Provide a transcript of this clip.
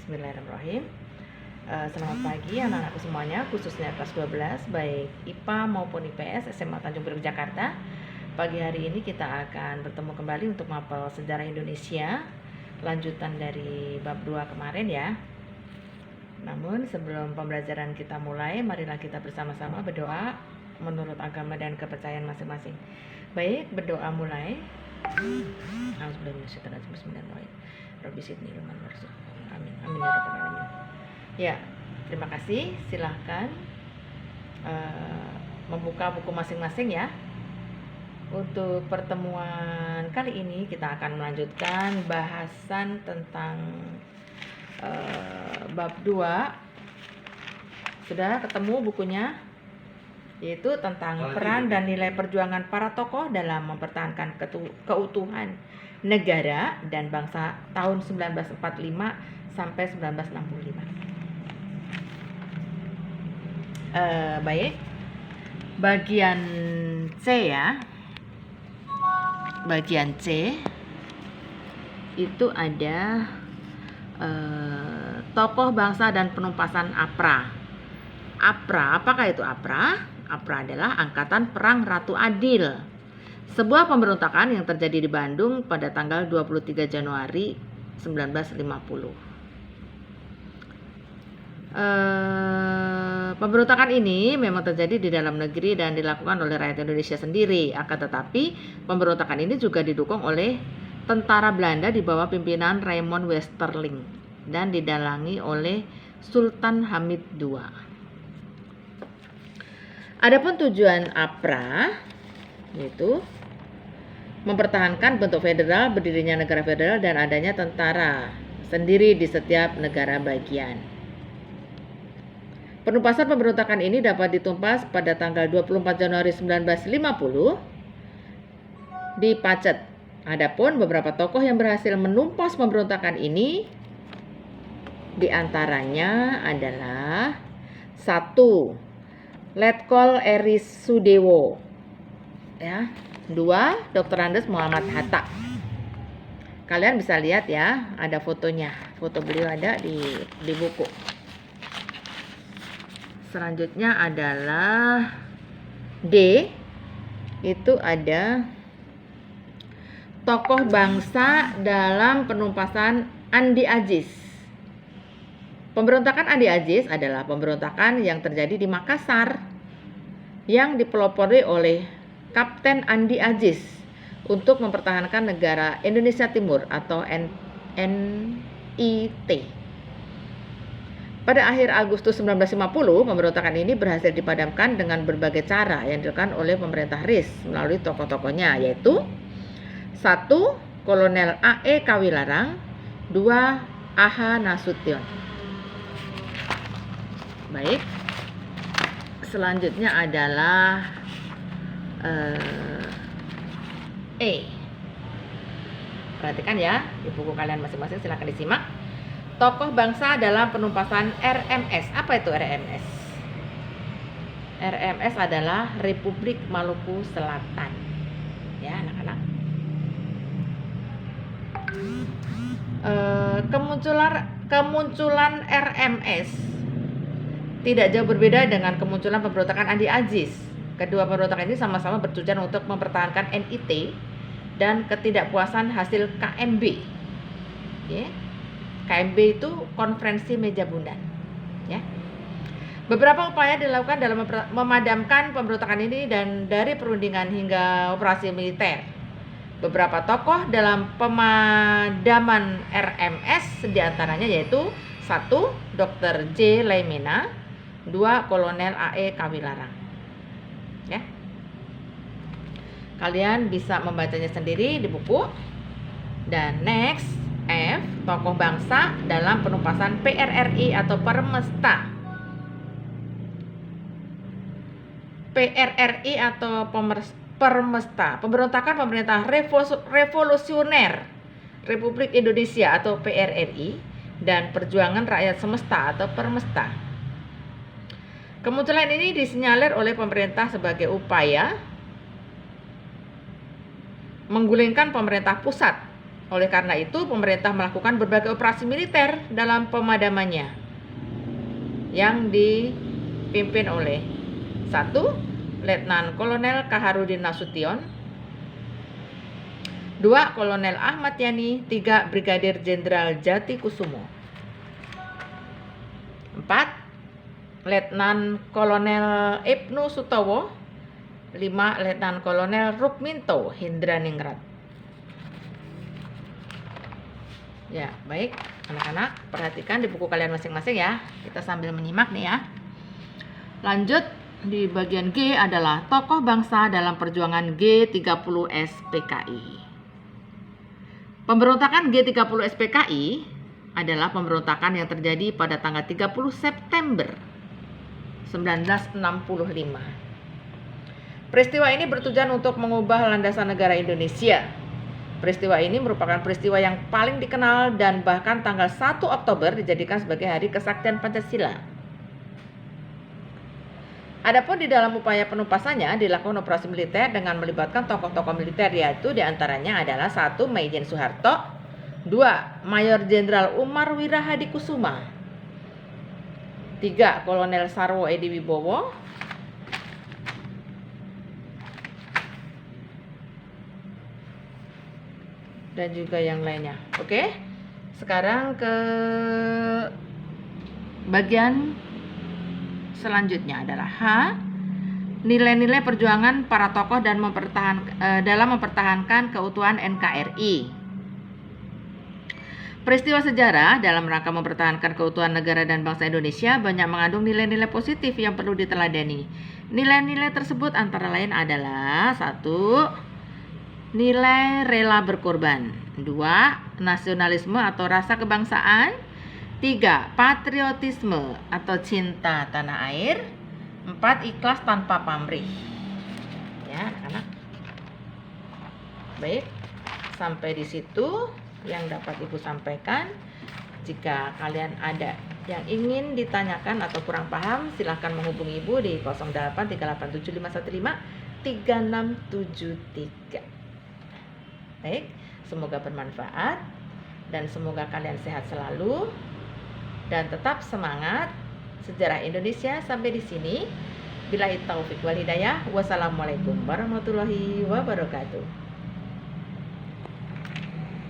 Bismillahirrahmanirrahim. Selamat pagi anak-anakku semuanya, khususnya kelas 12, baik IPA maupun IPS SMA Tanjung Priok Jakarta. Pagi hari ini kita akan bertemu kembali untuk mapel sejarah Indonesia, lanjutan dari bab 2 kemarin ya. Namun sebelum pembelajaran kita mulai, marilah kita bersama-sama berdoa menurut agama dan kepercayaan masing-masing. Baik, berdoa mulai. Amin. Amin ya rabbal alamin. Ya, terima kasih. Silahkan membuka buku masing-masing ya. Untuk pertemuan kali ini kita akan melanjutkan bahasan tentang bab 2. Sudah ketemu bukunya? Yaitu tentang peran dan nilai perjuangan para tokoh dalam mempertahankan keutuhan negara dan bangsa tahun 1945 sampai 1965. Baik, bagian C ya. Bagian C itu ada tokoh bangsa dan penumpasan APRA. APRA, apakah itu APRA? APRA adalah Angkatan Perang Ratu Adil, sebuah pemberontakan yang terjadi di Bandung pada tanggal 23 Januari 1950. Pemberontakan ini memang terjadi di dalam negeri dan dilakukan oleh rakyat Indonesia sendiri. Akan tetapi pemberontakan ini juga didukung oleh tentara Belanda di bawah pimpinan Raymond Westerling dan didalangi oleh Sultan Hamid II. Adapun tujuan APRA yaitu mempertahankan bentuk federal, berdirinya negara federal dan adanya tentara sendiri di setiap negara bagian. Penumpasan pemberontakan ini dapat ditumpas pada tanggal 24 Januari 1950 di Pacet. Adapun beberapa tokoh yang berhasil menumpas pemberontakan ini diantaranya adalah 1. Letkol Eris Sudewo, ya. 2. Dr. Andes Muhammad Hatta. Kalian bisa lihat ya, ada fotonya. Foto beliau ada di buku. Selanjutnya adalah D. Itu ada tokoh bangsa dalam penumpasan Andi Aziz. Pemberontakan Andi Aziz adalah pemberontakan yang terjadi di Makassar yang dipelopori oleh Kapten Andi Aziz untuk mempertahankan negara Indonesia Timur atau NIT. Pada akhir Agustus 1950, pemberontakan ini berhasil dipadamkan dengan berbagai cara yang dilakukan oleh pemerintah RIS melalui tokoh-tokohnya, yaitu 1. Kolonel A.E. Kawilarang, 2. A.H. Nasution. Baik, selanjutnya adalah E. Perhatikan ya di buku kalian masing-masing, silahkan disimak. Tokoh bangsa dalam penumpasan RMS. Apa itu RMS? RMS adalah Republik Maluku Selatan. Ya, anak-anak. Kemunculan RMS tidak jauh berbeda dengan kemunculan pemberontakan Andi Aziz. Kedua pemberontakan ini sama-sama bertujuan untuk mempertahankan NIT dan ketidakpuasan hasil KMB. Ya. KMB itu konferensi meja bundan. Ya. Beberapa upaya dilakukan dalam memadamkan pemberontakan ini dan dari perundingan hingga operasi militer. Beberapa tokoh dalam pemadaman RMS diantaranya yaitu 1. Dr. J. Laimena, 2. Kolonel A.E. Kawilarang. Ya. Kalian bisa membacanya sendiri di buku. Dan next, F. Tokoh bangsa dalam penumpasan PRRI atau Permesta. PRRI atau Permesta, pemberontakan pemerintah revolusioner Republik Indonesia atau PRRI dan perjuangan rakyat semesta atau Permesta. Kemunculan ini disinyalir oleh pemerintah sebagai upaya menggulingkan pemerintah pusat Oleh karena itu, pemerintah melakukan berbagai operasi militer dalam pemadamannya yang dipimpin oleh 1. Letnan Kolonel Kaharudin Nasution, 2. Kolonel Ahmad Yani, 3. Brigadir Jenderal Jati Kusumo, 4. Letnan Kolonel Ibnu Sutowo, 5. Letnan Kolonel Rukminto Hindraningrat. Ya, baik anak-anak, perhatikan di buku kalian masing-masing ya. Kita sambil menyimak nih ya. Lanjut, di bagian G adalah tokoh bangsa dalam perjuangan G30S PKI. Pemberontakan G30S PKI adalah pemberontakan yang terjadi pada tanggal 30 September 1965. Peristiwa ini bertujuan untuk mengubah landasan negara Indonesia. Peristiwa ini merupakan peristiwa yang paling dikenal dan bahkan tanggal 1 Oktober dijadikan sebagai hari kesaktian Pancasila. Adapun di dalam upaya penumpasannya dilakukan operasi militer dengan melibatkan tokoh-tokoh militer, yaitu diantaranya adalah 1. Maijen Soeharto, 2. Mayor Jenderal Umar Wirahadikusuma, 3. Kolonel Sarwo Edi Wibowo, dan juga yang lainnya. Oke, sekarang ke bagian selanjutnya adalah H. Nilai-nilai perjuangan para tokoh dan dalam mempertahankan keutuhan NKRI. Peristiwa sejarah dalam rangka mempertahankan keutuhan negara dan bangsa Indonesia banyak mengandung nilai-nilai positif yang perlu diteladani. Nilai-nilai tersebut antara lain adalah 1. Nilai rela berkorban, 2. Nasionalisme atau rasa kebangsaan, 3. Patriotisme atau cinta tanah air, 4. Ikhlas tanpa pamrih. Ya, anak-anak. Baik, sampai di situ yang dapat Ibu sampaikan. Jika kalian ada yang ingin ditanyakan atau kurang paham, silahkan menghubungi Ibu di 083875153673. Baik, semoga bermanfaat dan semoga kalian sehat selalu dan tetap semangat. Sejarah Indonesia sampai di sini. Billahi taufik wal hidayah. Wassalamualaikum warahmatullahi wabarakatuh.